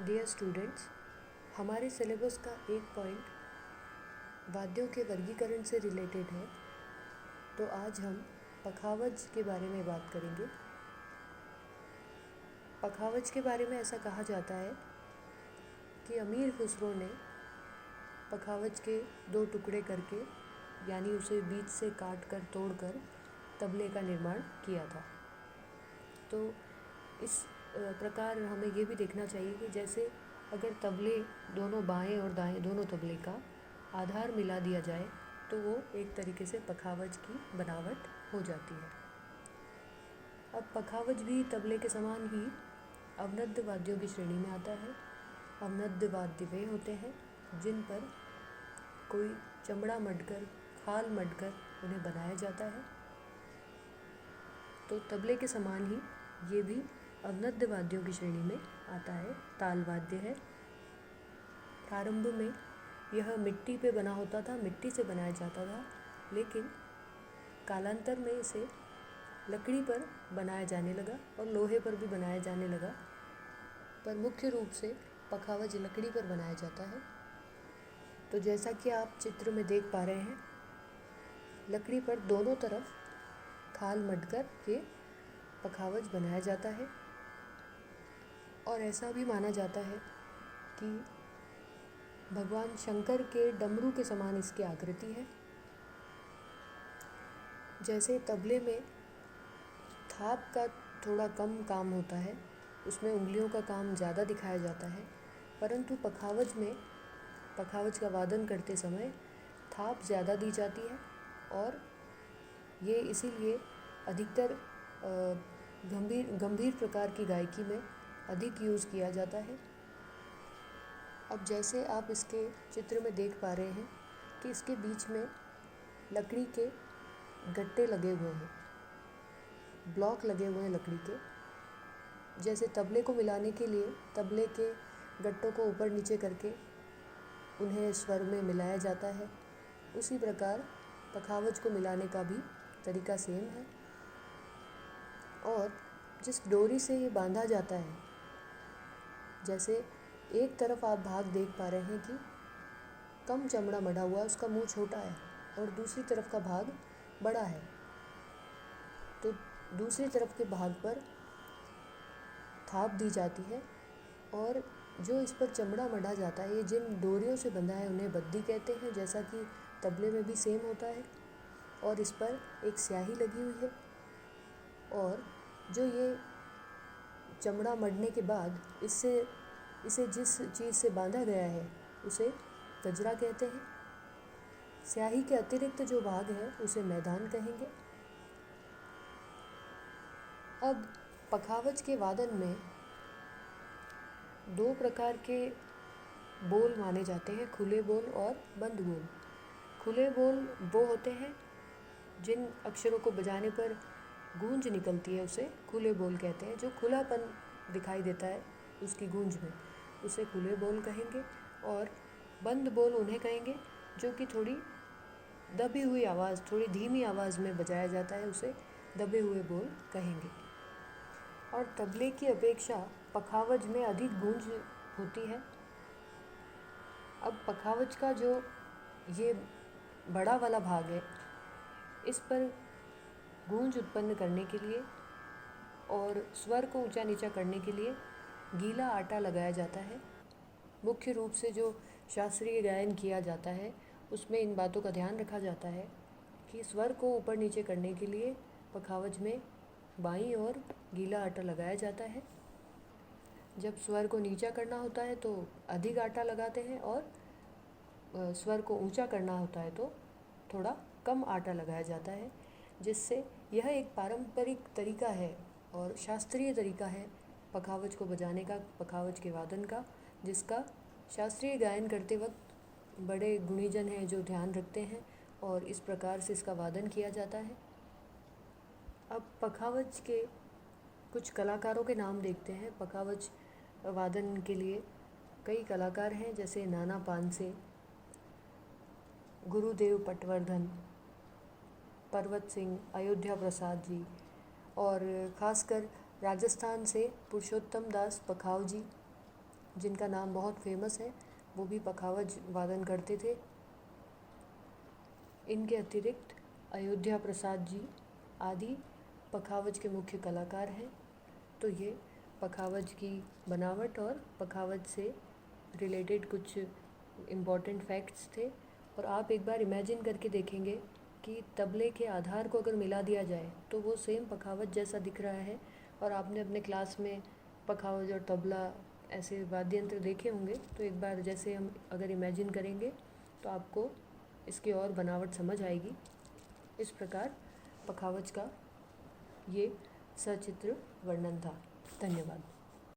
Dear students, हमारे syllabus का एक पॉइंट वाद्यों के वर्गीकरण से रिलेटेड है। तो आज हम पखावज के बारे में बात करेंगे। पखावज के बारे में ऐसा कहा जाता है कि अमीर खुसरो ने पखावज के 2 टुकड़े करके यानी उसे बीच से काट कर तोड़ कर तबले का निर्माण किया था। तो इस प्रकार हमें ये भी देखना चाहिए कि जैसे अगर तबले दोनों बाएं और दाएं दोनों तबले का आधार मिला दिया जाए तो वो एक तरीके से पखावज की बनावट हो जाती है। अब पखावज भी तबले के समान ही अवनद्य वाद्यों की श्रेणी में आता है। अवनद्य वाद्य वे होते हैं जिन पर कोई चमड़ा मढ़कर, खाल मढ़कर उन्हें बनाया जाता है। तो तबले के समान ही ये भी अवनद्य वाद्यों की श्रेणी में आता है। ताल वाद्य है। प्रारंभ में यह मिट्टी पे बना होता था, मिट्टी से बनाया जाता था, लेकिन कालांतर में इसे लकड़ी पर बनाया जाने लगा और लोहे पर भी बनाया जाने लगा, पर मुख्य रूप से पखावज लकड़ी पर बनाया जाता है। तो जैसा कि आप चित्र में देख पा रहे हैं, लकड़ी पर दोनों तरफ खाल मढ़कर ये पखावज बनाया जाता है और ऐसा भी माना जाता है कि भगवान शंकर के डमरू के समान इसकी आकृति है। जैसे तबले में थाप का थोड़ा कम काम होता है, उसमें उंगलियों का काम ज़्यादा दिखाया जाता है, परंतु पखावज में पखावज का वादन करते समय थाप ज़्यादा दी जाती है और ये इसीलिए अधिकतर गंभीर प्रकार की गायकी में अधिक यूज़ किया जाता है। अब जैसे आप इसके चित्र में देख पा रहे हैं कि इसके बीच में लकड़ी के गट्टे लगे हुए हैं, ब्लॉक लगे हुए हैं लकड़ी के। जैसे तबले को मिलाने के लिए तबले के गट्टों को ऊपर नीचे करके उन्हें स्वर में मिलाया जाता है, उसी प्रकार पखावज को मिलाने का भी तरीका सेम है। और जिस डोरी से ये बांधा जाता है, जैसे एक तरफ आप भाग देख पा रहे हैं कि कम चमड़ा मढ़ा हुआ है, उसका मुंह छोटा है, और दूसरी तरफ का भाग बड़ा है। तो दूसरी तरफ के भाग पर थाप दी जाती है और जो इस पर चमड़ा मढ़ा जाता है, ये जिन डोरियों से बंधा है उन्हें बद्दी कहते हैं, जैसा कि तबले में भी सेम होता है। और इस पर एक स्याही लगी हुई है और जो ये चमड़ा मढ़ने के बाद इसे जिस चीज़ से बांधा गया है उसे गजरा कहते हैं। स्याही के अतिरिक्त जो भाग है उसे मैदान कहेंगे। अब पखावज के वादन में 2 प्रकार के बोल माने जाते हैं, खुले बोल और बंद बोल। खुले बोल वो होते हैं जिन अक्षरों को बजाने पर गूंज निकलती है, उसे खुले बोल कहते हैं। जो खुलापन दिखाई देता है उसकी गूंज में, उसे खुले बोल कहेंगे। और बंद बोल उन्हें कहेंगे जो कि थोड़ी दबी हुई आवाज़, थोड़ी धीमी आवाज़ में बजाया जाता है, उसे दबे हुए बोल कहेंगे। और तबले की अपेक्षा पखावज में अधिक गूंज होती है। अब पखावज का जो ये बड़ा वाला भाग है, इस पर गूंज उत्पन्न करने के लिए और स्वर को ऊंचा नीचा करने के लिए गीला आटा लगाया जाता है। मुख्य रूप से जो शास्त्रीय गायन किया जाता है उसमें इन बातों का ध्यान रखा जाता है कि स्वर को ऊपर नीचे करने के लिए पखावज में बाईं ओर गीला आटा लगाया जाता है। जब स्वर को नीचा करना होता है तो अधिक आटा लगाते हैं और स्वर को ऊंचा करना होता है तो थोड़ा कम आटा लगाया जाता है, जिससे यह एक पारंपरिक तरीका है और शास्त्रीय तरीका है पखावज को बजाने का, पखावज के वादन का, जिसका शास्त्रीय गायन करते वक्त बड़े गुणीजन हैं जो ध्यान रखते हैं और इस प्रकार से इसका वादन किया जाता है। अब पखावज के कुछ कलाकारों के नाम देखते हैं। पखावज वादन के लिए कई कलाकार हैं, जैसे नाना पानसे, गुरुदेव पटवर्धन, पर्वत सिंह, अयोध्या प्रसाद जी, और ख़ासकर राजस्थान से पुरुषोत्तम दास पखावजी, जिनका नाम बहुत फेमस है, वो भी पखावज वादन करते थे। इनके अतिरिक्त अयोध्या प्रसाद जी आदि पखावज के मुख्य कलाकार हैं। तो ये पखावज की बनावट और पखावज से रिलेटेड कुछ इम्पॉर्टेंट फैक्ट्स थे। और आप एक बार इमेजिन करके देखेंगे कि तबले के आधार को अगर मिला दिया जाए तो वो सेम पखावज जैसा दिख रहा है। और आपने अपने क्लास में पखावज और तबला ऐसे वाद्य यंत्र देखे होंगे, तो एक बार जैसे हम अगर इमेजिन करेंगे तो आपको इसकी और बनावट समझ आएगी। इस प्रकार पखावज का ये सचित्र वर्णन था। धन्यवाद।